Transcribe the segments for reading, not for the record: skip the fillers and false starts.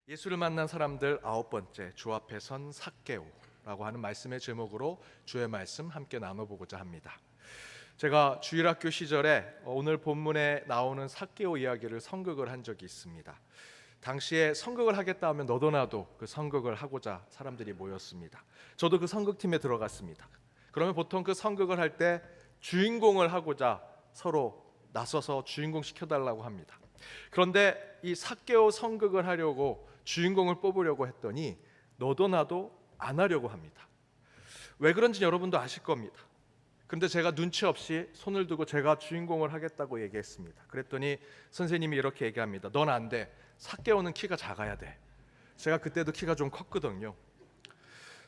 예수를 만난 사람들 9번째, 주 앞에 선 삭개오라고 하는 말씀의 제목으로 주의 말씀 함께 나눠보고자 합니다. 제가 주일학교 시절에 오늘 본문에 나오는 삭개오 이야기를 선극을 한 적이 있습니다. 당시에 선극을 하겠다 하면 너도 나도 그 선극을 하고자 사람들이 모였습니다. 저도 그 선극팀에 들어갔습니다. 그러면 보통 그 선극을 할 때 주인공을 하고자 서로 나서서 주인공 시켜달라고 합니다. 그런데 이 삭개오 선극을 하려고 주인공을 뽑으려고 했더니 너도 나도 안 하려고 합니다. 왜 그런지 여러분도 아실 겁니다. 그런데 제가 눈치 없이 손을 두고 제가 주인공을 하겠다고 얘기했습니다. 그랬더니 선생님이 이렇게 얘기합니다. 넌 안 돼. 삭개오는 키가 작아야 돼. 제가 그때도 키가 좀 컸거든요.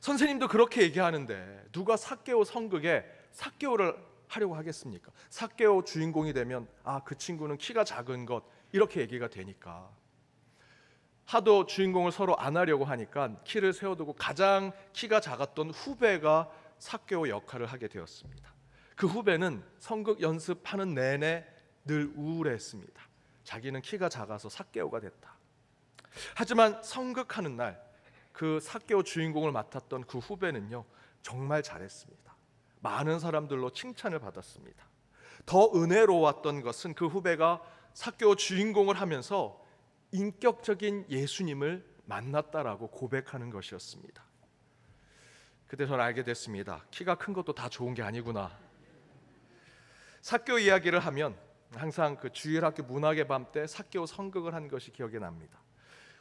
선생님도 그렇게 얘기하는데 누가 삭개오 선극에 삭개오를 하려고 하겠습니까? 삭개오 주인공이 되면 그 친구는 키가 작은 것, 이렇게 얘기가 되니까 하도 주인공을 서로 안 하려고 하니까 키를 세워두고 가장 키가 작았던 후배가 삭개오 역할을 하게 되었습니다. 그 후배는 선극 연습하는 내내 늘 우울해했습니다. 자기는 키가 작아서 삭개오가 됐다. 하지만 선극하는 날 그 삭개오 주인공을 맡았던 그 후배는요, 정말 잘했습니다. 많은 사람들로 칭찬을 받았습니다. 더 은혜로웠던 것은 그 후배가 삭개오 주인공을 하면서 인격적인 예수님을 만났다라고 고백하는 것이었습니다. 그때 저는 알게 됐습니다. 키가 큰 것도 다 좋은 게 아니구나. 삭개오 이야기를 하면 항상 그 주일학교 문학의 밤 때 삭개오 선극을 한 것이 기억이 납니다.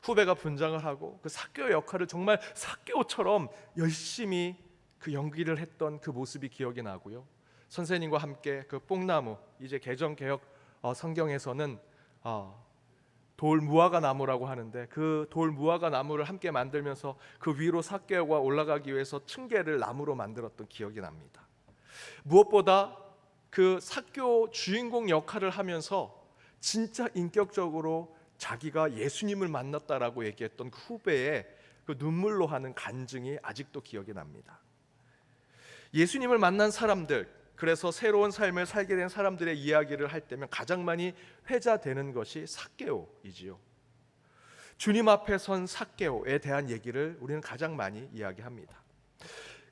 후배가 분장을 하고 그 삭개오 역할을 정말 삭개오처럼 열심히 그 연기를 했던 그 모습이 기억이 나고요. 선생님과 함께 그 뽕나무, 이제 개정개혁 성경에서는 돌 무화과 나무라고 하는데 그 돌 무화과 나무를 함께 만들면서 그 위로 삭개오가 올라가기 위해서 층계를 나무로 만들었던 기억이 납니다. 무엇보다 그 삭개오 주인공 역할을 하면서 진짜 인격적으로 자기가 예수님을 만났다라고 얘기했던 그 후배의 그 눈물로 하는 간증이 아직도 기억이 납니다. 예수님을 만난 사람들, 그래서 새로운 삶을 살게 된 사람들의 이야기를 할 때면 가장 많이 회자되는 것이 삭개오이지요. 주님 앞에 선 삭개오에 대한 얘기를 우리는 가장 많이 이야기합니다.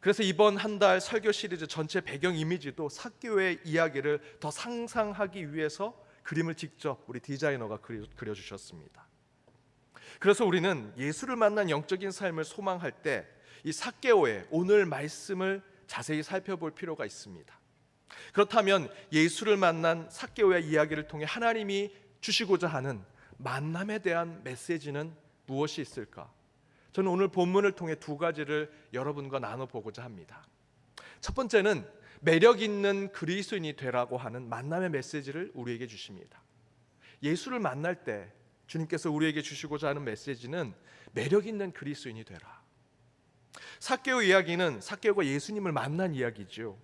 그래서 이번 한 달 설교 시리즈 전체 배경 이미지도 삭개오의 이야기를 더 상상하기 위해서 그림을 직접 우리 디자이너가 그려주셨습니다. 그래서 우리는 예수를 만난 영적인 삶을 소망할 때 이 삭개오의 오늘 말씀을 자세히 살펴볼 필요가 있습니다. 그렇다면 예수를 만난 삭개오의 이야기를 통해 하나님이 주시고자 하는 만남에 대한 메시지는 무엇이 있을까? 저는 오늘 본문을 통해 두 가지를 여러분과 나눠보고자 합니다. 첫 번째는 매력 있는 그리스도인이 되라고 하는 만남의 메시지를 우리에게 주십니다. 예수를 만날 때 주님께서 우리에게 주시고자 하는 메시지는 매력 있는 그리스도인이 되라. 삭개오 이야기는 삭개오가 예수님을 만난 이야기죠.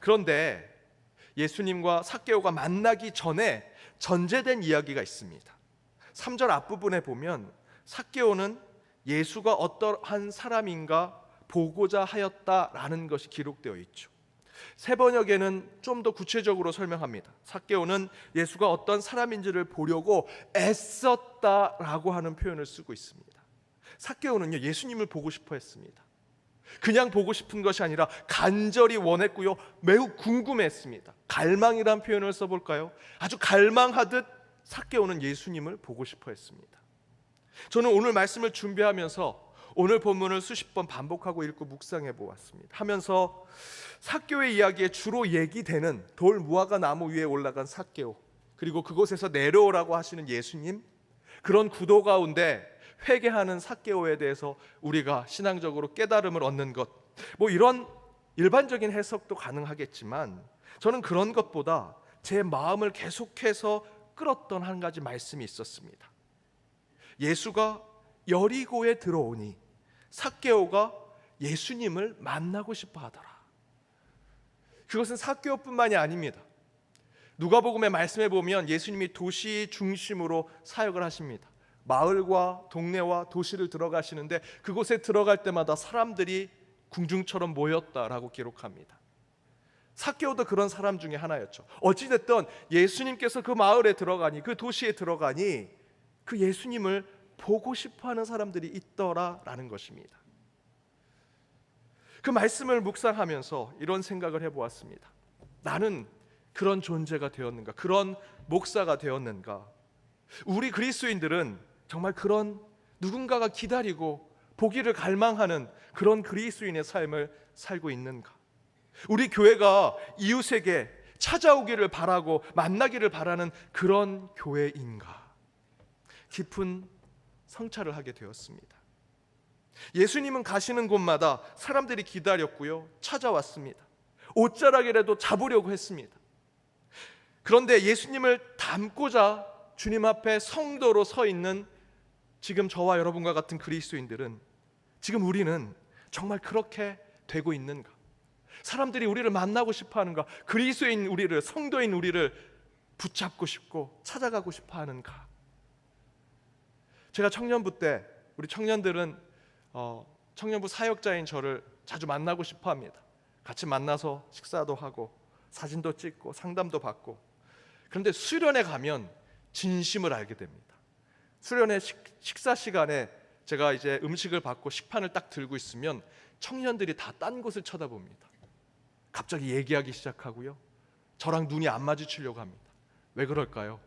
그런데 예수님과 삭개오가 만나기 전에 전제된 이야기가 있습니다. 3절 앞부분에 보면 삭개오는 예수가 어떠한 사람인가 보고자 하였다라는 것이 기록되어 있죠. 새 번역에는 좀 더 구체적으로 설명합니다. 삭개오는 예수가 어떤 사람인지를 보려고 애썼다라고 하는 표현을 쓰고 있습니다. 삭개오는요, 예수님을 보고 싶어 했습니다. 그냥 보고 싶은 것이 아니라 간절히 원했고요, 매우 궁금했습니다. 갈망이란 표현을 써볼까요? 아주 갈망하듯 삭개오는 예수님을 보고 싶어 했습니다. 저는 오늘 말씀을 준비하면서 오늘 본문을 수십 번 반복하고 읽고 묵상해 보았습니다. 하면서 삭개오의 이야기에 주로 얘기되는 돌 무화과 나무 위에 올라간 삭개오, 그리고 그곳에서 내려오라고 하시는 예수님, 그런 구도 가운데 회개하는 삭개오에 대해서 우리가 신앙적으로 깨달음을 얻는 것, 이런 일반적인 해석도 가능하겠지만 저는 그런 것보다 제 마음을 계속해서 끌었던 한 가지 말씀이 있었습니다. 예수가 여리고에 들어오니 삭개오가 예수님을 만나고 싶어 하더라. 그것은 삭개오뿐만이 아닙니다. 누가복음의 말씀에 보면 예수님이 도시 중심으로 사역을 하십니다. 마을과 동네와 도시를 들어가시는데 그곳에 들어갈 때마다 사람들이 궁중처럼 모였다라고 기록합니다. 삭개오도 그런 사람 중에 하나였죠. 어찌됐든 예수님께서 그 마을에 들어가니, 그 도시에 들어가니 그 예수님을 보고 싶어하는 사람들이 있더라라는 것입니다. 그 말씀을 묵상하면서 이런 생각을 해보았습니다. 나는 그런 존재가 되었는가? 그런 목사가 되었는가? 우리 그리스도인들은 정말 그런 누군가가 기다리고 보기를 갈망하는 그런 그리스도인의 삶을 살고 있는가? 우리 교회가 이웃에게 찾아오기를 바라고 만나기를 바라는 그런 교회인가? 깊은 성찰을 하게 되었습니다. 예수님은 가시는 곳마다 사람들이 기다렸고요, 찾아왔습니다. 옷자락이라도 잡으려고 했습니다. 그런데 예수님을 닮고자 주님 앞에 성도로 서 있는 지금 저와 여러분과 같은 그리스도인들은, 지금 우리는 정말 그렇게 되고 있는가? 사람들이 우리를 만나고 싶어 하는가? 그리스도인 우리를, 성도인 우리를 붙잡고 싶고 찾아가고 싶어 하는가? 제가 청년부 때 우리 청년들은 청년부 사역자인 저를 자주 만나고 싶어 합니다. 같이 만나서 식사도 하고 사진도 찍고 상담도 받고. 그런데 수련회 가면 진심을 알게 됩니다. 수련회 식사 시간에 제가 이제 음식을 받고 식판을 딱 들고 있으면 청년들이 다 딴 곳을 쳐다봅니다. 갑자기 얘기하기 시작하고요, 저랑 눈이 안 마주치려고 합니다. 왜 그럴까요?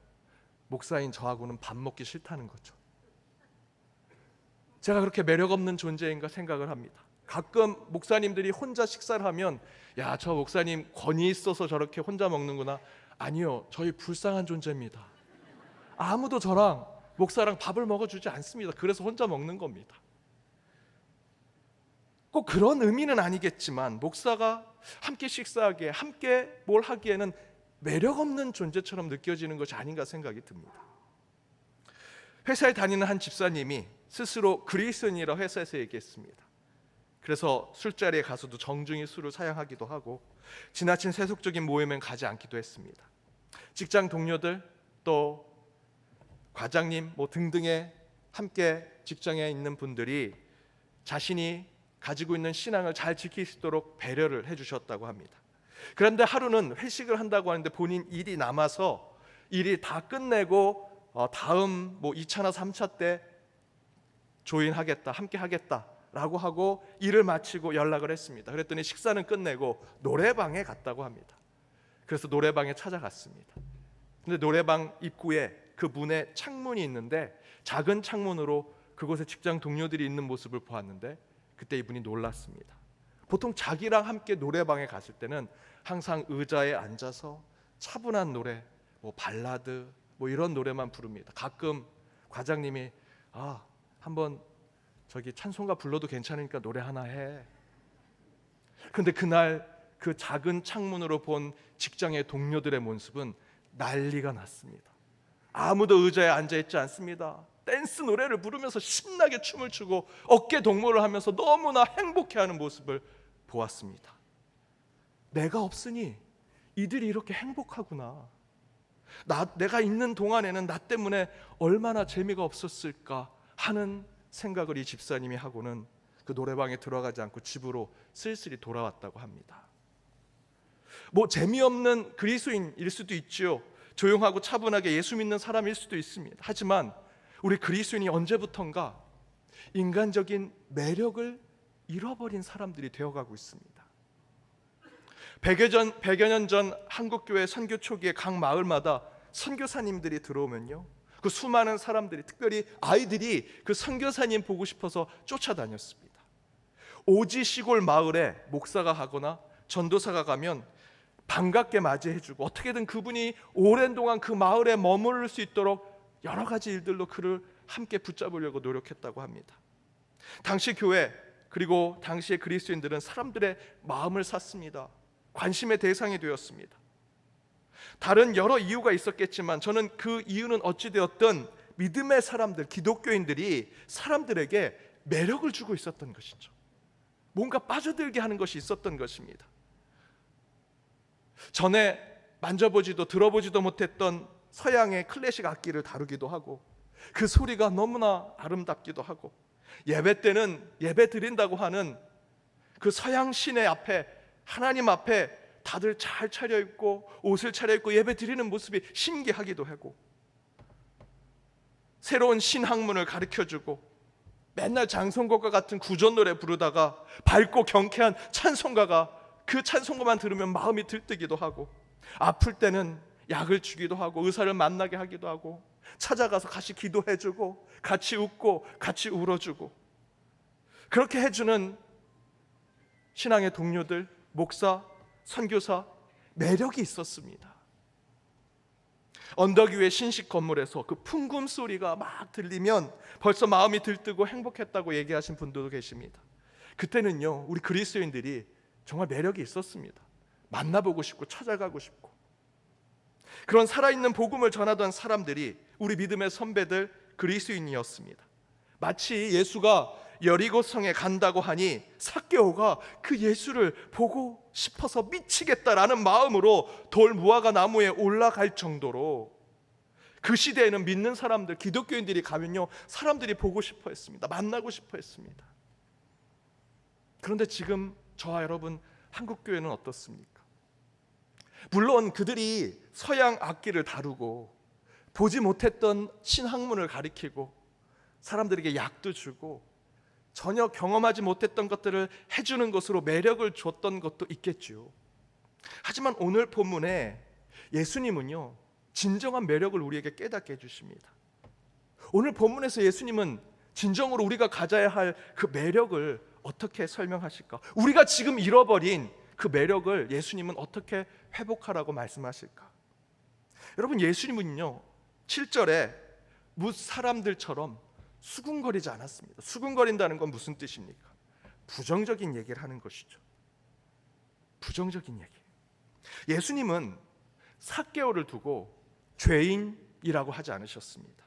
목사인 저하고는 밥 먹기 싫다는 거죠. 제가 그렇게 매력 없는 존재인가 생각을 합니다. 가끔 목사님들이 혼자 식사를 하면, 야, 저 목사님 권위 있어서 저렇게 혼자 먹는구나. 아니요, 저희 불쌍한 존재입니다. 아무도 저랑 목사랑 밥을 먹어주지 않습니다. 그래서 혼자 먹는 겁니다. 꼭 그런 의미는 아니겠지만 목사가 함께 식사하기에, 함께 뭘 하기에는 매력 없는 존재처럼 느껴지는 것이 아닌가 생각이 듭니다. 회사에 다니는 한 집사님이 스스로 그리스도인이라 회사에서 얘기했습니다. 그래서 술자리에 가서도 정중히 술을 사양하기도 하고 지나친 세속적인 모임엔 가지 않기도 했습니다. 직장 동료들, 또 과장님 등등의 함께 직장에 있는 분들이 자신이 가지고 있는 신앙을 잘 지킬 수 있도록 배려를 해주셨다고 합니다. 그런데 하루는 회식을 한다고 하는데 본인 일이 남아서 일이 다 끝내고 다음 2차나 3차 때 조인하겠다, 함께 하겠다라고 하고 일을 마치고 연락을 했습니다. 그랬더니 식사는 끝내고 노래방에 갔다고 합니다. 그래서 노래방에 찾아갔습니다. 근데 노래방 입구에 그 문에 창문이 있는데 작은 창문으로 그곳에 직장 동료들이 있는 모습을 보았는데 그때 이분이 놀랐습니다. 보통 자기랑 함께 노래방에 갔을 때는 항상 의자에 앉아서 차분한 노래, 발라드 이런 노래만 부릅니다. 가끔 과장님이 한번 저기 찬송가 불러도 괜찮으니까 노래 하나 해. 그런데 그날 그 작은 창문으로 본 직장의 동료들의 모습은 난리가 났습니다. 아무도 의자에 앉아있지 않습니다. 댄스 노래를 부르면서 신나게 춤을 추고 어깨 동무를 하면서 너무나 행복해하는 모습을 보았습니다. 내가 없으니 이들이 이렇게 행복하구나. 내가 있는 동안에는 나 때문에 얼마나 재미가 없었을까 하는 생각을 이 집사님이 하고는 그 노래방에 들어가지 않고 집으로 쓸쓸히 돌아왔다고 합니다. 재미없는 그리스도인일 수도 있죠. 조용하고 차분하게 예수 믿는 사람일 수도 있습니다. 하지만 우리 그리스도인이 언제부턴가 인간적인 매력을 잃어버린 사람들이 되어가고 있습니다. 100여 년 전 한국교회 선교 초기에 각 마을마다 선교사님들이 들어오면요, 그 수많은 사람들이, 특별히 아이들이 그 선교사님 보고 싶어서 쫓아다녔습니다. 오지 시골 마을에 목사가 하거나 전도사가 가면 반갑게 맞이해주고 어떻게든 그분이 오랜 동안 그 마을에 머무를 수 있도록 여러 가지 일들로 그를 함께 붙잡으려고 노력했다고 합니다. 당시 교회, 그리고 당시의 그리스도인들은 사람들의 마음을 샀습니다. 관심의 대상이 되었습니다. 다른 여러 이유가 있었겠지만 저는 그 이유는 어찌되었든 믿음의 사람들, 기독교인들이 사람들에게 매력을 주고 있었던 것이죠. 뭔가 빠져들게 하는 것이 있었던 것입니다. 전에 만져보지도 들어보지도 못했던 서양의 클래식 악기를 다루기도 하고 그 소리가 너무나 아름답기도 하고, 예배 때는 예배 드린다고 하는 그 서양 신의 앞에, 하나님 앞에 다들 잘 차려입고 옷을 차려입고 예배 드리는 모습이 신기하기도 하고, 새로운 신학문을 가르쳐주고 맨날 장성곡과 같은 구전 노래 부르다가 밝고 경쾌한 찬송가가 그 찬송가만 들으면 마음이 들뜨기도 하고, 아플 때는 약을 주기도 하고 의사를 만나게 하기도 하고 찾아가서 같이 기도해주고 같이 웃고 같이 울어주고, 그렇게 해주는 신앙의 동료들, 목사, 선교사, 매력이 있었습니다. 언덕 위의 신식 건물에서 그 풍금 소리가 막 들리면 벌써 마음이 들뜨고 행복했다고 얘기하신 분들도 계십니다. 그때는요, 우리 그리스도인들이 정말 매력이 있었습니다. 만나보고 싶고 찾아가고 싶고, 그런 살아있는 복음을 전하던 사람들이 우리 믿음의 선배들 그리스도인이었습니다. 마치 예수가 여리고성에 간다고 하니 삭개오가 그 예수를 보고 싶어서 미치겠다라는 마음으로 돌 무화과 나무에 올라갈 정도로, 그 시대에는 믿는 사람들, 기독교인들이 가면요, 사람들이 보고 싶어 했습니다. 만나고 싶어 했습니다. 그런데 지금 저와 여러분 한국교회는 어떻습니까? 물론 그들이 서양 악기를 다루고 보지 못했던 신학문을 가리키고 사람들에게 약도 주고 전혀 경험하지 못했던 것들을 해주는 것으로 매력을 줬던 것도 있겠죠. 하지만 오늘 본문에 예수님은요, 진정한 매력을 우리에게 깨닫게 해주십니다. 오늘 본문에서 예수님은 진정으로 우리가 가져야 할 그 매력을 어떻게 설명하실까? 우리가 지금 잃어버린 그 매력을 예수님은 어떻게 회복하라고 말씀하실까? 여러분, 예수님은요 7절에 뭇 사람들처럼 수군거리지 않았습니다. 수군거린다는 건 무슨 뜻입니까? 부정적인 얘기를 하는 것이죠. 부정적인 얘기. 예수님은 삭개오를 두고 죄인이라고 하지 않으셨습니다.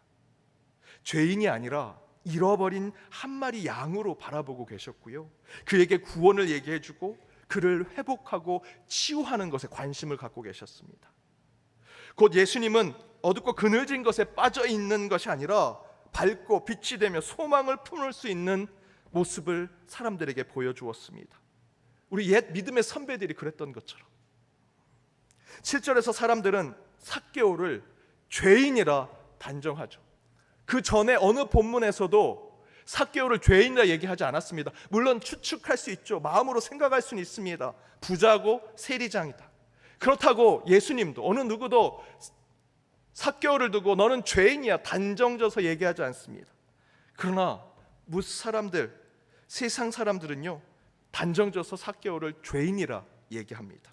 죄인이 아니라 잃어버린 한 마리 양으로 바라보고 계셨고요, 그에게 구원을 얘기해주고 그를 회복하고 치유하는 것에 관심을 갖고 계셨습니다. 곧 예수님은 어둡고 그늘진 것에 빠져 있는 것이 아니라 밝고 빛이 되며 소망을 품을 수 있는 모습을 사람들에게 보여주었습니다. 우리 옛 믿음의 선배들이 그랬던 것처럼 7절에서 사람들은 삭개오를 죄인이라 단정하죠. 그 전에 어느 본문에서도 삭개오를 죄인이라 얘기하지 않았습니다. 물론 추측할 수 있죠. 마음으로 생각할 수는 있습니다. 부자고 세리장이다. 그렇다고 예수님도 어느 누구도 삭개오를 두고 너는 죄인이야 단정져서 얘기하지 않습니다. 그러나 뭇 사람들, 세상 사람들은요 단정져서 삭개오를 죄인이라 얘기합니다.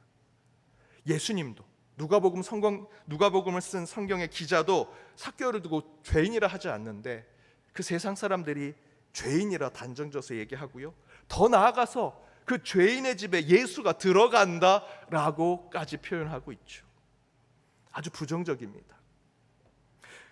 예수님도 누가복음을 쓴 성경의 기자도 삭개오를 두고 죄인이라 하지 않는데 그 세상 사람들이 죄인이라 단정져서 얘기하고요, 더 나아가서 그 죄인의 집에 예수가 들어간다라고까지 표현하고 있죠. 아주 부정적입니다.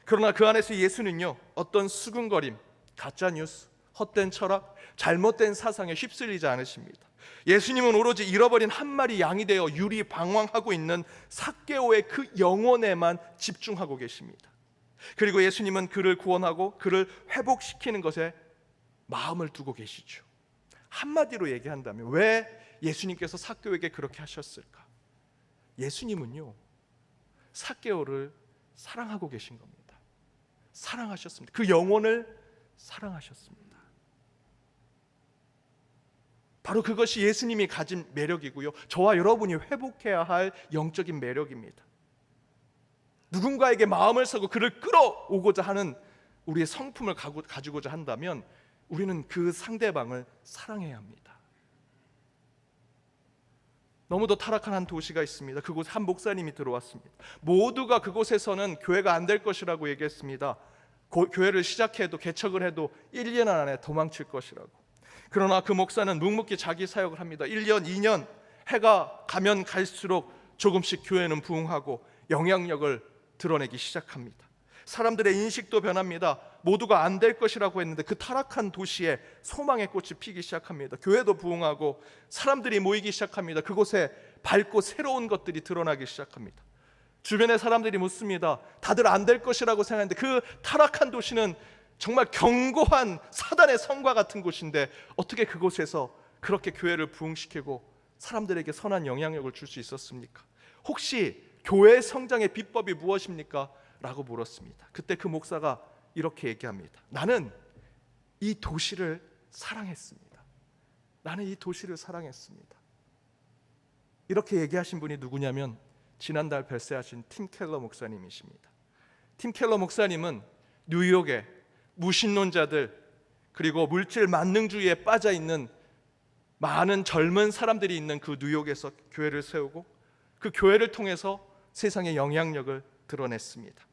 그러나 그 안에서 예수는요 어떤 수군거림, 가짜뉴스, 헛된 철학, 잘못된 사상에 휩쓸리지 않으십니다. 예수님은 오로지 잃어버린 한 마리 양이 되어 유리방황하고 있는 삭개오의 그 영혼에만 집중하고 계십니다. 그리고 예수님은 그를 구원하고 그를 회복시키는 것에 마음을 두고 계시죠. 한마디로 얘기한다면 왜 예수님께서 삭개오에게 그렇게 하셨을까? 예수님은요 삭개오를 사랑하고 계신 겁니다. 사랑하셨습니다. 그 영혼을 사랑하셨습니다. 바로 그것이 예수님이 가진 매력이고요, 저와 여러분이 회복해야 할 영적인 매력입니다. 누군가에게 마음을 쓰고 그를 끌어오고자 하는 우리의 성품을 가지고자 한다면 우리는 그 상대방을 사랑해야 합니다. 너무도 타락한 한 도시가 있습니다. 그곳에 한 목사님이 들어왔습니다. 모두가 그곳에서는 교회가 안 될 것이라고 얘기했습니다. 교회를 시작해도 개척을 해도 1년 안에 도망칠 것이라고. 그러나 그 목사는 묵묵히 자기 사역을 합니다. 1년, 2년 해가 가면 갈수록 조금씩 교회는 부흥하고 영향력을 드러내기 시작합니다. 사람들의 인식도 변합니다. 모두가 안 될 것이라고 했는데 그 타락한 도시에 소망의 꽃이 피기 시작합니다. 교회도 부흥하고 사람들이 모이기 시작합니다. 그곳에 밝고 새로운 것들이 드러나기 시작합니다. 주변의 사람들이 묻습니다. 다들 안 될 것이라고 생각했는데 그 타락한 도시는 정말 견고한 사단의 성과 같은 곳인데 어떻게 그곳에서 그렇게 교회를 부흥시키고 사람들에게 선한 영향력을 줄 수 있었습니까? 혹시 교회 성장의 비법이 무엇입니까? 라고 물었습니다. 그때 그 목사가 이렇게 얘기합니다. 나는 이 도시를 사랑했습니다. 나는 이 도시를 사랑했습니다. 이렇게 얘기하신 분이 누구냐면 지난달 별세하신 팀 켈러 목사님이십니다. 팀 켈러 목사님은 뉴욕에 무신론자들 그리고 물질 만능주의에 빠져 있는 많은 젊은 사람들이 있는 그 뉴욕에서 교회를 세우고 그 교회를 통해서 세상에 영향력을 드러냈습니다.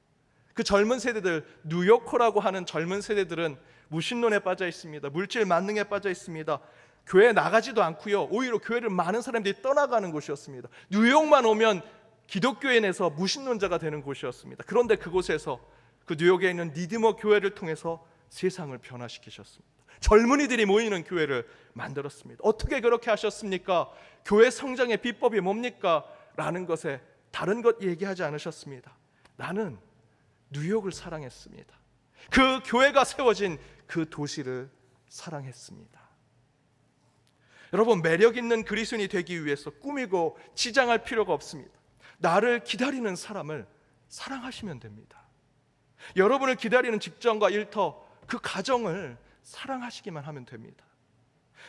그 젊은 세대들, 뉴요커라고 하는 젊은 세대들은 무신론에 빠져 있습니다. 물질 만능에 빠져 있습니다. 교회에 나가지도 않고요, 오히려 교회를 많은 사람들이 떠나가는 곳이었습니다. 뉴욕만 오면 기독교에 내서 무신론자가 되는 곳이었습니다. 그런데 그곳에서 그 뉴욕에 있는 리디머 교회를 통해서 세상을 변화시키셨습니다. 젊은이들이 모이는 교회를 만들었습니다. 어떻게 그렇게 하셨습니까? 교회 성장의 비법이 뭡니까? 라는 것에 다른 것 얘기하지 않으셨습니다. 나는 뉴욕을 사랑했습니다. 그 교회가 세워진 그 도시를 사랑했습니다. 여러분, 매력 있는 그리스도인이 되기 위해서 꾸미고 치장할 필요가 없습니다. 나를 기다리는 사람을 사랑하시면 됩니다. 여러분을 기다리는 직장과 일터, 그 가정을 사랑하시기만 하면 됩니다.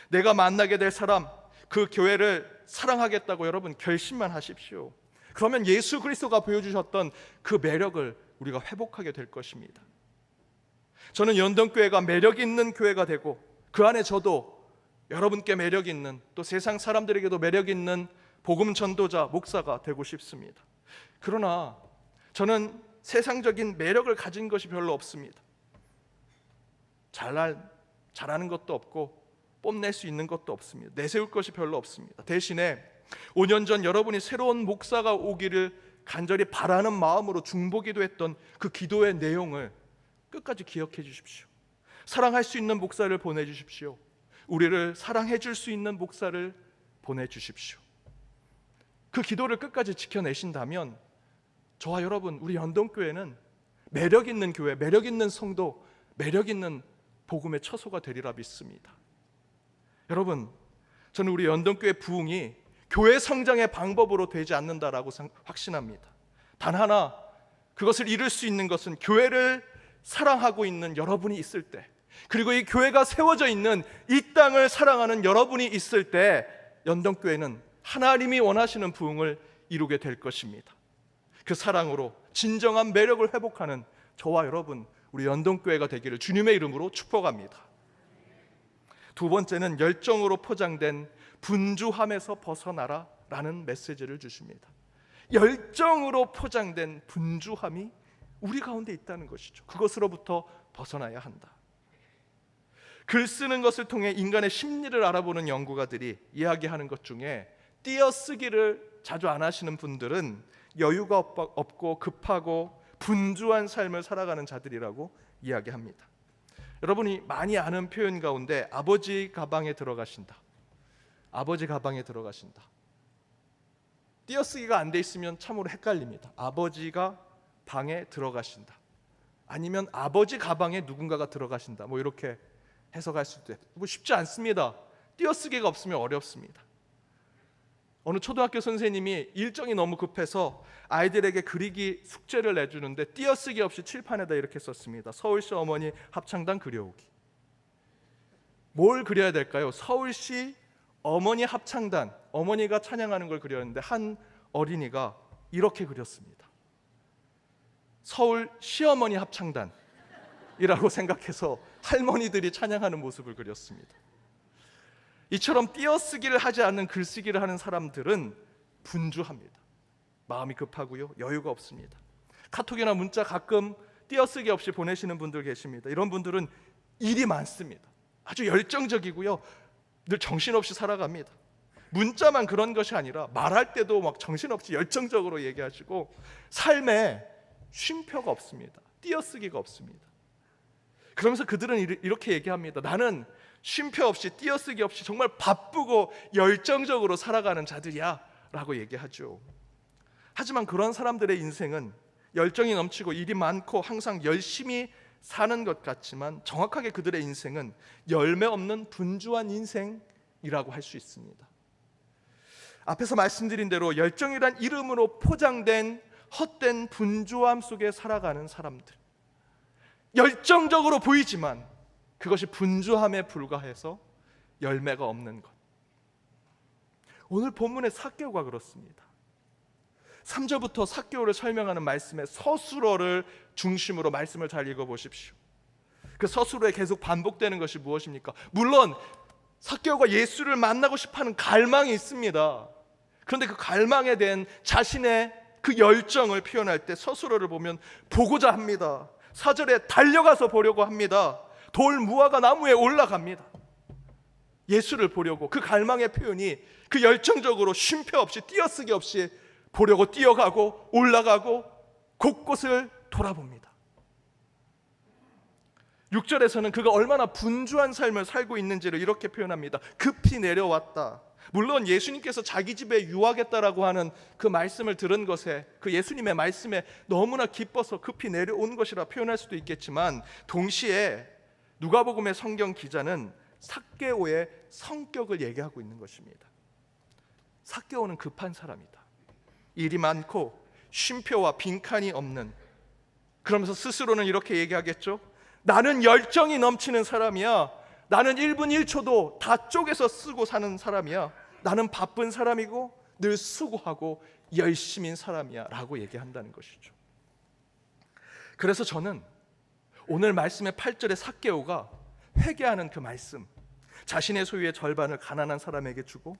내가 만나게 될 사람, 그 교회를 사랑하겠다고 여러분 결심만 하십시오. 그러면 예수 그리스도가 보여주셨던 그 매력을 우리가 회복하게 될 것입니다. 저는 연동교회가 매력 있는 교회가 되고 그 안에 저도 여러분께 매력 있는, 또 세상 사람들에게도 매력 있는 복음 전도자, 목사가 되고 싶습니다. 그러나 저는 세상적인 매력을 가진 것이 별로 없습니다. 잘하는 것도 없고 뽐낼 수 있는 것도 없습니다. 내세울 것이 별로 없습니다. 대신에 5년 전 여러분이 새로운 목사가 오기를 간절히 바라는 마음으로 중보기도 했던 그 기도의 내용을 끝까지 기억해 주십시오. 사랑할 수 있는 목사를 보내주십시오. 우리를 사랑해 줄 수 있는 목사를 보내주십시오. 그 기도를 끝까지 지켜내신다면 저와 여러분, 우리 연동교회는 매력 있는 교회, 매력 있는 성도, 매력 있는 복음의 처소가 되리라 믿습니다. 여러분, 저는 우리 연동교회 부흥이 교회 성장의 방법으로 되지 않는다라고 확신합니다. 단 하나, 그것을 이룰 수 있는 것은 교회를 사랑하고 있는 여러분이 있을 때, 그리고 이 교회가 세워져 있는 이 땅을 사랑하는 여러분이 있을 때 연동교회는 하나님이 원하시는 부흥을 이루게 될 것입니다. 그 사랑으로 진정한 매력을 회복하는 저와 여러분, 우리 연동교회가 되기를 주님의 이름으로 축복합니다. 두 번째는 열정으로 포장된 분주함에서 벗어나라 라는 메시지를 주십니다. 열정으로 포장된 분주함이 우리 가운데 있다는 것이죠. 그것으로부터 벗어나야 한다. 글 쓰는 것을 통해 인간의 심리를 알아보는 연구가들이 이야기하는 것 중에 띄어쓰기를 자주 안 하시는 분들은 여유가 없고 급하고 분주한 삶을 살아가는 자들이라고 이야기합니다. 여러분이 많이 아는 표현 가운데 아버지 가방에 들어가신다, 아버지 가방에 들어가신다. 띄어쓰기가 안 돼 있으면 참으로 헷갈립니다. 아버지가 방에 들어가신다, 아니면 아버지 가방에 누군가가 들어가신다, 뭐 이렇게 해석할 수도 있고, 뭐 쉽지 않습니다. 띄어쓰기가 없으면 어렵습니다. 어느 초등학교 선생님이 일정이 너무 급해서 아이들에게 그리기 숙제를 내주는데 띄어쓰기 없이 칠판에다 이렇게 썼습니다. 서울시 어머니 합창단 그려오기. 뭘 그려야 될까요? 서울시 어머니 합창단, 어머니가 찬양하는 걸 그렸는데 한 어린이가 이렇게 그렸습니다. 서울 시어머니 합창단이라고 생각해서 할머니들이 찬양하는 모습을 그렸습니다. 이처럼 띄어쓰기를 하지 않는 글쓰기를 하는 사람들은 분주합니다. 마음이 급하고요, 여유가 없습니다. 카톡이나 문자 가끔 띄어쓰기 없이 보내시는 분들 계십니다. 이런 분들은 일이 많습니다. 아주 열정적이고요, 늘 정신없이 살아갑니다. 문자만 그런 것이 아니라 말할 때도 막 정신없이 열정적으로 얘기하시고 삶에 쉼표가 없습니다. 띄어쓰기가 없습니다. 그러면서 그들은 이렇게 얘기합니다. 나는 쉼표 없이 띄어쓰기 없이 정말 바쁘고 열정적으로 살아가는 자들이야 라고 얘기하죠. 하지만 그런 사람들의 인생은 열정이 넘치고 일이 많고 항상 열심히 사는 것 같지만 정확하게 그들의 인생은 열매 없는 분주한 인생이라고 할 수 있습니다. 앞에서 말씀드린 대로 열정이란 이름으로 포장된 헛된 분주함 속에 살아가는 사람들, 열정적으로 보이지만 그것이 분주함에 불과해서 열매가 없는 것. 오늘 본문의 삭개오가 그렇습니다. 3절부터 삭개오를 설명하는 말씀에 서술어를 중심으로 말씀을 잘 읽어보십시오. 그 서술어에 계속 반복되는 것이 무엇입니까? 물론 삭개오가 예수를 만나고 싶어하는 갈망이 있습니다. 그런데 그 갈망에 대한 자신의 그 열정을 표현할 때 서술어를 보면 보고자 합니다. 4절에 달려가서 보려고 합니다. 돌 무화과 나무에 올라갑니다. 예수를 보려고. 그 갈망의 표현이 그 열정적으로 쉼표 없이 띄어쓰기 없이 보려고 뛰어가고 올라가고 곳곳을 돌아봅니다. 6절에서는 그가 얼마나 분주한 삶을 살고 있는지를 이렇게 표현합니다. 급히 내려왔다. 물론 예수님께서 자기 집에 유하겠다라고 하는 그 말씀을 들은 것에, 그 예수님의 말씀에 너무나 기뻐서 급히 내려온 것이라 표현할 수도 있겠지만, 동시에 누가복음의 성경 기자는 삭개오의 성격을 얘기하고 있는 것입니다. 삭개오는 급한 사람이다. 일이 많고 쉼표와 빈칸이 없는, 그러면서 스스로는 이렇게 얘기하겠죠. 나는 열정이 넘치는 사람이야. 나는 1분 1초도 다 쪼개서 쓰고 사는 사람이야. 나는 바쁜 사람이고 늘 수고하고 열심인 사람이야 라고 얘기한다는 것이죠. 그래서 저는 오늘 말씀의 8절의 삭개오가 회개하는 그 말씀, 자신의 소유의 절반을 가난한 사람에게 주고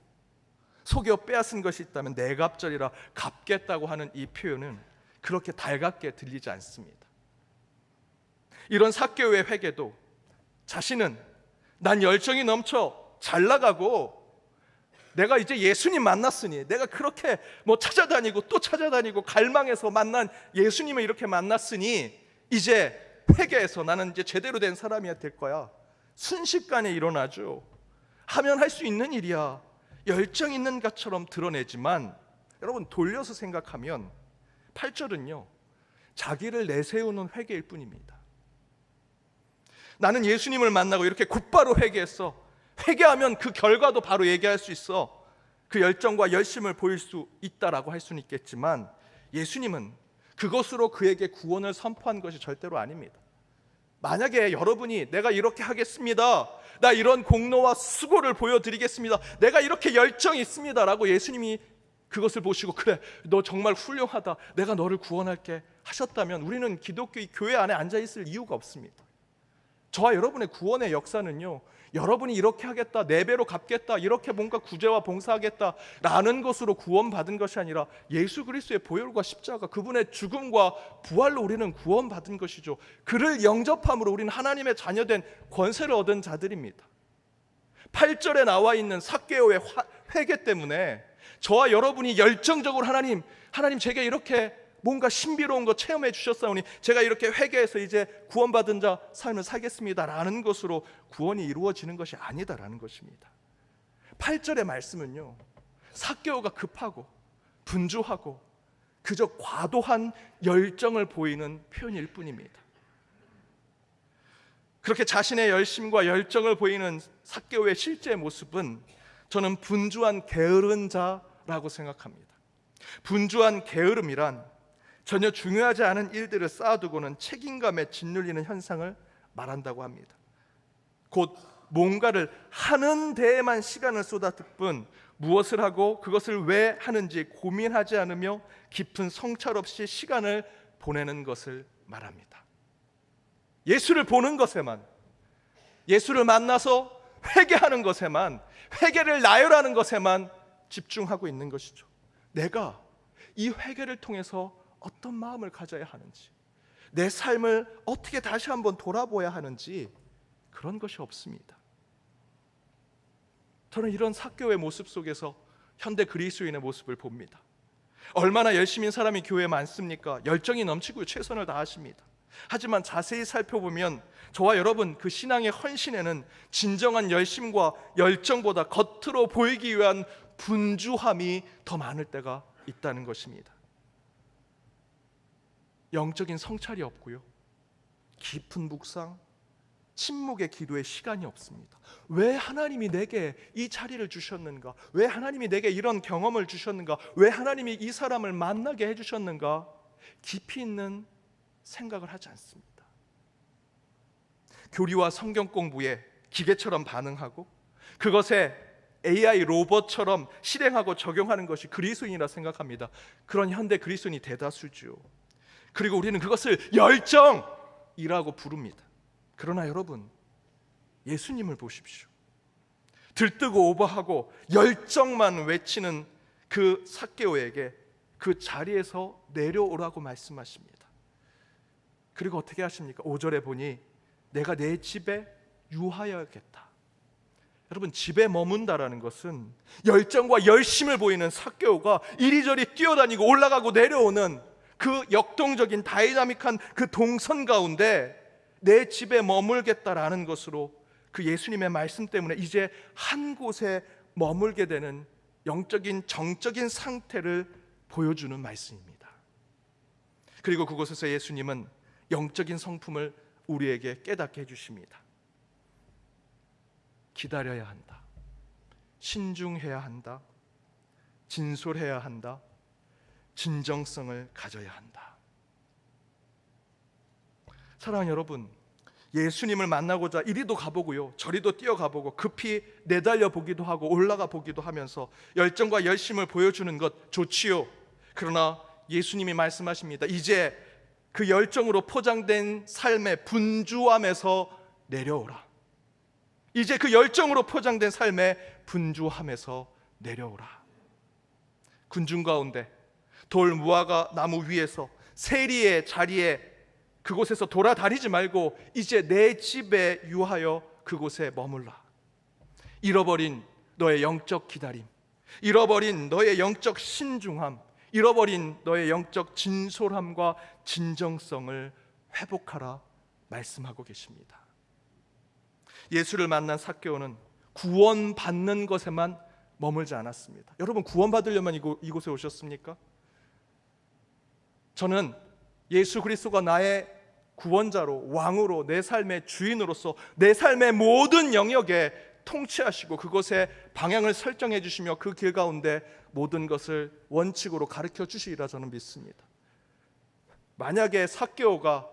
속여 빼앗은 것이 있다면 내 갑절이라 갚겠다고 하는 이 표현은 그렇게 달갑게 들리지 않습니다. 이런 삭개오의 회개도 자신은 난 열정이 넘쳐 잘 나가고 내가 이제 예수님 만났으니, 내가 그렇게 찾아다니고 또 찾아다니고 갈망해서 만난 예수님을 이렇게 만났으니 이제 회개해서 나는 이제 제대로 된 사람이 될 거야. 순식간에 일어나죠. 하면 할 수 있는 일이야. 열정 있는 것처럼 드러내지만 여러분 돌려서 생각하면 8절은요 자기를 내세우는 회개일 뿐입니다. 나는 예수님을 만나고 이렇게 곧바로 회개했어. 회개하면 그 결과도 바로 얘기할 수 있어. 그 열정과 열심을 보일 수 있다라고 할 수는 있겠지만 예수님은 그것으로 그에게 구원을 선포한 것이 절대로 아닙니다. 만약에 여러분이 내가 이렇게 하겠습니다, 나 이런 공로와 수고를 보여드리겠습니다, 내가 이렇게 열정이 있습니다 라고 예수님이 그것을 보시고 그래 너 정말 훌륭하다, 내가 너를 구원할게 하셨다면 우리는 기독교 교회 안에 앉아있을 이유가 없습니다. 저와 여러분의 구원의 역사는요 여러분이 이렇게 하겠다, 4배로 갚겠다, 이렇게 뭔가 구제와 봉사하겠다 라는 것으로 구원받은 것이 아니라 예수 그리스도의 보혈과 십자가, 그분의 죽음과 부활로 우리는 구원받은 것이죠. 그를 영접함으로 우리는 하나님의 자녀된 권세를 얻은 자들입니다. 8절에 나와 있는 삭개오의 회개 때문에 저와 여러분이 열정적으로 하나님 제게 이렇게 뭔가 신비로운 거 체험해 주셨사오니 제가 이렇게 회개해서 이제 구원받은 자 삶을 살겠습니다 라는 것으로 구원이 이루어지는 것이 아니다라는 것입니다. 8절의 말씀은요 삭개오가 급하고 분주하고 그저 과도한 열정을 보이는 표현일 뿐입니다. 그렇게 자신의 열심과 열정을 보이는 삭개오의 실제 모습은 저는 분주한 게으른 자라고 생각합니다. 분주한 게으름이란 전혀 중요하지 않은 일들을 쌓아두고는 책임감에 짓눌리는 현상을 말한다고 합니다. 곧 뭔가를 하는 데에만 시간을 쏟아붓을 뿐 무엇을 하고 그것을 왜 하는지 고민하지 않으며 깊은 성찰 없이 시간을 보내는 것을 말합니다. 예수를 보는 것에만, 예수를 만나서 회개하는 것에만, 회개를 나열하는 것에만 집중하고 있는 것이죠. 내가 이 회개를 통해서 어떤 마음을 가져야 하는지, 내 삶을 어떻게 다시 한번 돌아보아야 하는지 그런 것이 없습니다. 저는 이런 삭개오의 모습 속에서 현대 그리스도인의 모습을 봅니다. 얼마나 열심인 사람이 교회에 많습니까? 열정이 넘치고 최선을 다하십니다. 하지만 자세히 살펴보면 저와 여러분 그 신앙의 헌신에는 진정한 열심과 열정보다 겉으로 보이기 위한 분주함이 더 많을 때가 있다는 것입니다. 영적인 성찰이 없고요, 깊은 묵상, 침묵의 기도에 시간이 없습니다. 왜 하나님이 내게 이 자리를 주셨는가? 왜 하나님이 내게 이런 경험을 주셨는가? 왜 하나님이 이 사람을 만나게 해주셨는가? 깊이 있는 생각을 하지 않습니다. 교리와 성경 공부에 기계처럼 반응하고 그것에 AI 로봇처럼 실행하고 적용하는 것이 그리스도인이라 생각합니다. 그런 현대 그리스도인이 대다수죠. 그리고 우리는 그것을 열정이라고 부릅니다. 그러나 여러분, 예수님을 보십시오. 들뜨고 오버하고 열정만 외치는 그 삭개오에게 그 자리에서 내려오라고 말씀하십니다. 그리고 어떻게 하십니까? 5절에 보니 내가 내 집에 유하여야겠다. 여러분, 집에 머문다라는 것은 열정과 열심을 보이는 삭개오가 이리저리 뛰어다니고 올라가고 내려오는 그 역동적인 다이나믹한 그 동선 가운데 내 집에 머물겠다라는 것으로 그 예수님의 말씀 때문에 이제 한 곳에 머물게 되는 영적인 정적인 상태를 보여주는 말씀입니다. 그리고 그곳에서 예수님은 영적인 성품을 우리에게 깨닫게 해주십니다. 기다려야 한다. 신중해야 한다. 진솔해야 한다. 진정성을 가져야 한다. 사랑하는 여러분, 예수님을 만나고자 이리도 가보고요, 저리도 뛰어가보고 급히 내달려 보기도 하고 올라가 보기도 하면서 열정과 열심을 보여주는 것 좋지요. 그러나 예수님이 말씀하십니다. 이제 그 열정으로 포장된 삶의 분주함에서 내려오라. 이제 그 열정으로 포장된 삶의 분주함에서 내려오라. 군중 가운데 돌 무화과 나무 위에서 세리의 자리에 그곳에서 돌아다니지 말고 이제 내 집에 유하여 그곳에 머물라. 잃어버린 너의 영적 기다림, 잃어버린 너의 영적 신중함, 잃어버린 너의 영적 진솔함과 진정성을 회복하라 말씀하고 계십니다. 예수를 만난 삭개오는 구원받는 것에만 머물지 않았습니다. 여러분, 구원받으려면 이곳에 오셨습니까? 저는 예수 그리스도가 나의 구원자로, 왕으로, 내 삶의 주인으로서 내 삶의 모든 영역에 통치하시고 그것에 방향을 설정해 주시며 그 길 가운데 모든 것을 원칙으로 가르쳐 주시리라 저는 믿습니다. 만약에 삭개오가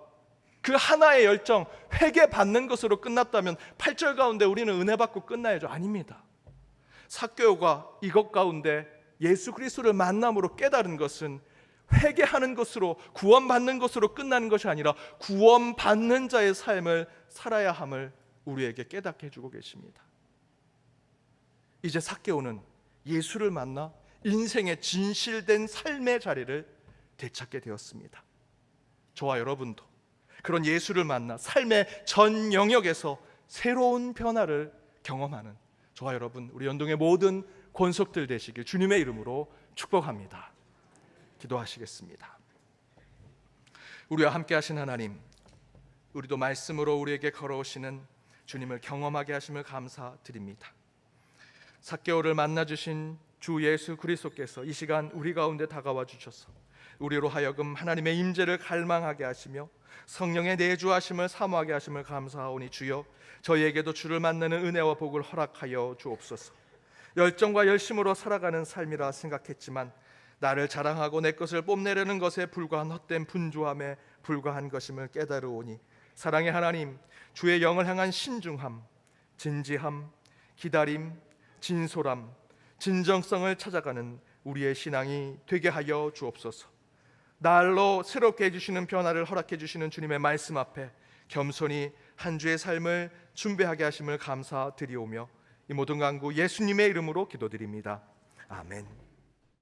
그 하나의 열정, 회개 받는 것으로 끝났다면 8절 가운데 우리는 은혜 받고 끝나야죠. 아닙니다. 삭개오가 이것 가운데 예수 그리스도를 만남으로 깨달은 것은 회개하는 것으로, 구원받는 것으로 끝나는 것이 아니라 구원받는 자의 삶을 살아야 함을 우리에게 깨닫게 해주고 계십니다. 이제 삭개오는 예수를 만나 인생의 진실된 삶의 자리를 되찾게 되었습니다. 저와 여러분도 그런 예수를 만나 삶의 전 영역에서 새로운 변화를 경험하는 저와 여러분, 우리 연동의 모든 권속들 되시길 주님의 이름으로 축복합니다. 기도하시겠습니다. 우리와 함께 하신 하나님, 우리도 말씀으로 우리에게 걸어오시는 주님을 경험하게 하심을 감사드립니다. 삭개오를 만나주신 주 예수 그리스도께서 이 시간 우리 가운데 다가와 주셔서 우리로 하여금 하나님의 임재를 갈망하게 하시며 성령의 내주하심을 사모하게 하심을 감사하오니 주여, 저희에게도 주를 만나는 은혜와 복을 허락하여 주옵소서. 열정과 열심으로 살아가는 삶이라 생각했지만 나를 자랑하고 내 것을 뽐내려는 것에 불과한 헛된 분주함에 불과한 것임을 깨달으오니 사랑의 하나님, 주의 영을 향한 신중함, 진지함, 기다림, 진솔함, 진정성을 찾아가는 우리의 신앙이 되게 하여 주옵소서. 날로 새롭게 해주시는 변화를 허락해 주시는 주님의 말씀 앞에 겸손히 한 주의 삶을 준비하게 하심을 감사드리오며 이 모든 간구 예수님의 이름으로 기도드립니다. 아멘.